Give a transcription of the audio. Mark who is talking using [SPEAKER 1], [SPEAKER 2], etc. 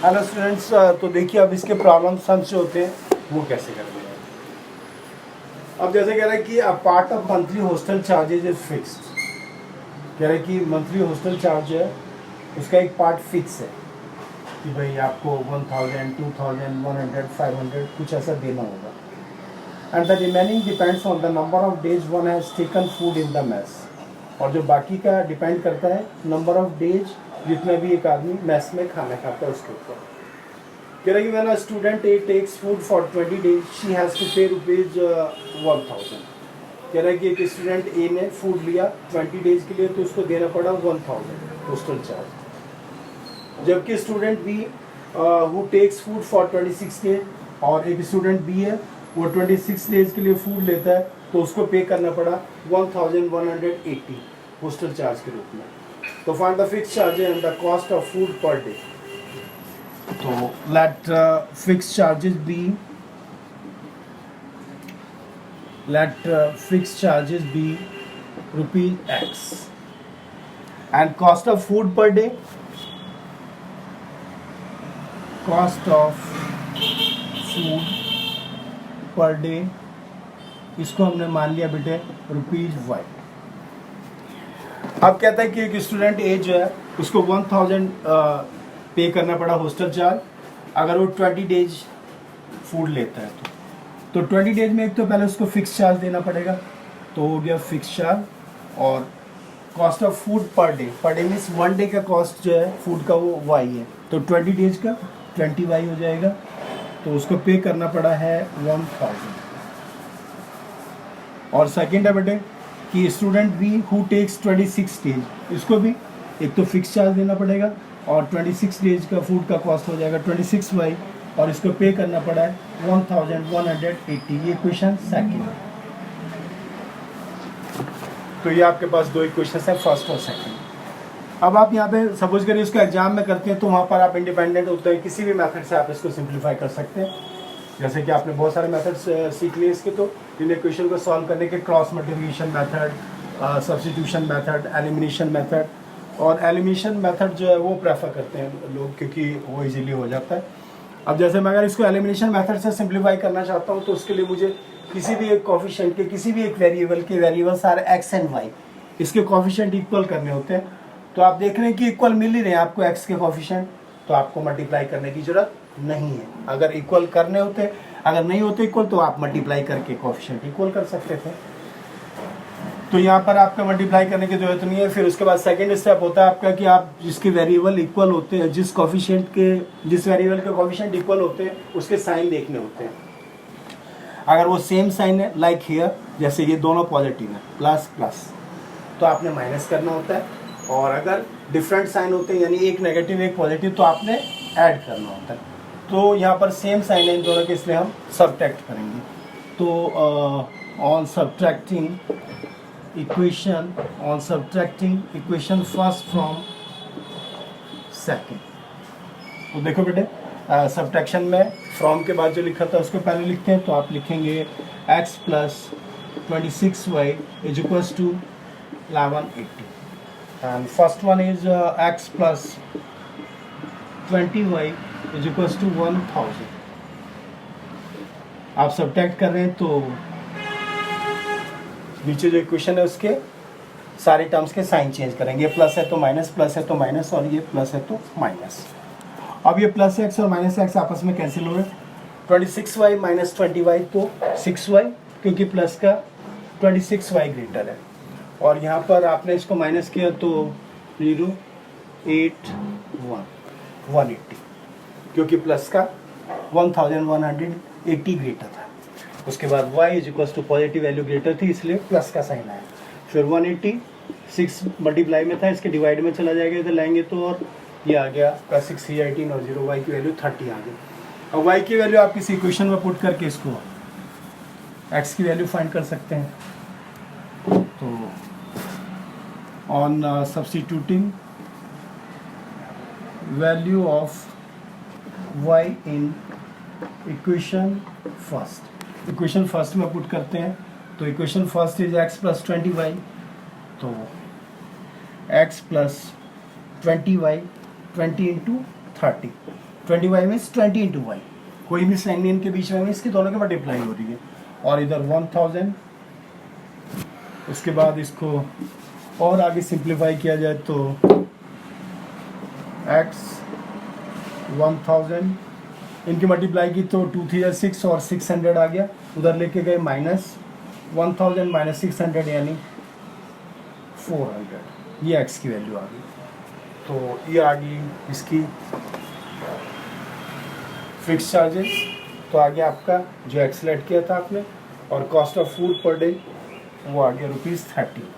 [SPEAKER 1] Hello students, तो देखिए अब इसके प्रॉब्लम सम्स जो होते हैं वो कैसे करते हैं। अब जैसे कह रहा है कि part of monthly hostel charges is fixed. कह रहा है कि मंथली हॉस्टल चार्ज है उसका एक पार्ट फिक्स है कि भाई आपको 1000, 2000, 100, 500 कुछ ऐसा देना होगा। And the remaining depends on the number of days one has taken food in the mess. और जो बाकी का डिपेंड करता है नंबर ऑफ डेज जितना भी एक आदमी मेस में खाना खाता है उसके ऊपर। कह रहा है कि when a student A takes food for 20 days she has to pay ₹1000। कह रहा है कि एक स्टूडेंट ए ने फूड लिया 20 डेज के लिए तो उसको देना पड़ा 1000 हॉस्टल चार्ज। जबकि student B who takes food for 26 days, और एक स्टूडेंट बी है वो 26 डेज के लिए फूड लेता है तो उसको पे करना पड़ा 1180 हॉस्टल चार्ज के रूप में। तो find the fix charge and the cost of food per day. तो let fix charges be ₹X and cost of food per day, इसको हमने मान लिया बेटे ₹Y। अब कहता है कि एक स्टूडेंट ए जो है उसको 1000 पे करना पड़ा हॉस्टल चार्ज अगर वो 20 डेज फूड लेता है तो 20 डेज में एक तो पहले उसको फिक्स चार्ज देना पड़ेगा, तो हो गया फिक्स चार्ज। और cost of food per day means 1 day का कॉस्ट जो है फूड का वो Y है, तो 20 डेज का 20Y हो जाएगा, तो उसको पे करना पड़ा है 1000। और सेकेंड है बेटे कि student B who takes 26 days, इसको भी एक तो फिक्स चार्ज देना पड़ेगा और 26 डेज का फूड का कॉस्ट हो जाएगा 26Y, और इसको पे करना पड़ा है 1180। ये क्वेश्चन सेकेंड। तो ये आपके पास दो इक्वेशन है, फर्स्ट और सेकेंड। अब आप यहाँ पे सपोज करिए इसको एग्जाम में करते हैं तो वहाँ पर आप इंडिपेंडेंट होते हैं, किसी भी मेथड से आप इसको सिंप्लीफाई कर सकते हैं। जैसे कि आपने बहुत सारे मेथड्स सीख लिए इसके, तो इन इक्वेशन को सॉल्व करने के cross multiplication method, substitution method, elimination method. और एलिमिनेशन मेथड जो है वो प्रेफर करते हैं लोग क्योंकि वो इजीली हो जाता है। अब जैसे मैं अगर इसको एलिमिनेशन मेथड से सिंप्लीफाई करना चाहता हूँ तो उसके लिए मुझे किसी भी एक कोफिशिएंट के, किसी भी एक वेरिएबल के, variables are X and Y, इसके कोफिशिएंट इक्वल करने होते हैं। तो आप देख रहे हैं कि इक्वल मिल ही रहे हैं आपको X के कोफिशिएंट, तो आपको मल्टीप्लाई करने की जरूरत नहीं है। अगर इक्वल करने होते, अगर नहीं होते इक्वल, तो आप मल्टीप्लाई करके कोफिशिएंट इक्वल कर सकते थे। तो यहाँ पर आपका मल्टीप्लाई करने की जरूरत नहीं है। फिर उसके बाद सेकंड स्टेप होता है आपका कि आप जिसके वेरिएबल इक्वल होते हैं, जिस वेरिएबल के कोफिशिएंट इक्वल होते हैं उसके साइन देखने होते हैं। अगर वो सेम साइन है लाइक हियर, जैसे ये दोनों पॉजिटिव है प्लस प्लस, तो आपने माइनस करना होता है। और अगर डिफरेंट साइन होते हैं यानी एक नेगेटिव एक पॉजिटिव, तो आपने ऐड करना होता है। तो यहाँ पर सेम साइन है इन दोनों के, इसलिए हम सब्ट्रैक्ट करेंगे। तो on subtracting equation first from second. तो देखो बेटे, सब्ट्रैक्शन में फ्रॉम के बाद जो लिखा था उसको पहले लिखते हैं। तो आप लिखेंगे x + 26y = 1180 and first one is x + 20y = 1000। आप सब्ट्रैक्ट कर रहे हैं तो नीचे जो इक्वेशन है उसके सारे टर्म्स के साइन चेंज करेंगे। प्लस है तो माइनस, प्लस है तो माइनस, और ये प्लस है तो माइनस। अब ये प्लस x और माइनस x आपस में कैंसिल हो रहे हैं। 26y - 20y तो 6y, क्योंकि प्लस का 26y ग्रेटर है। और यहाँ पर आपने इसको माइनस किया तो 180, क्योंकि प्लस का 1180 ग्रेटर था। उसके बाद y = पॉजिटिव वैल्यू ग्रेटर थी, इसलिए प्लस का साइन आया। फिर 180 6 मल्टीप्लाई में था, इसके डिवाइड में चला जाएगा, इधर लाएंगे तो और ये आ गया आपका 6 3 18 और 0, y की वैल्यू 30 आ गई। अब y की वैल्यू आप किसी इक्वेशन में पुट करके इसको x की वैल्यू फाइंड कर सकते हैं। तो on substituting value of y in equation first में पुट करते हैं तो equation first is x plus 20y, तो x plus 20y 20 into 30, 20y means 20 into y, कोई भी साइन नहीं इनके बीच में, इसकी दोनों की मल्टीप्लाई हो रही है, और इधर 1000। उसके बाद इसको और आगे सिंप्लीफाई किया जाए तो x 1000 इनकी मल्टीप्लाई की तो 2 3 6 और 600 आ गया, उधर लेके गए माइनस 1000 माइनस 600 यानी 400, ये x की वैल्यू आ गई। तो ये आ गई इसकी फिक्स चार्जेस। तो आ गया आपका जो एक्सलेट किया था आपने, और cost of food per day वो आ गया ₹30।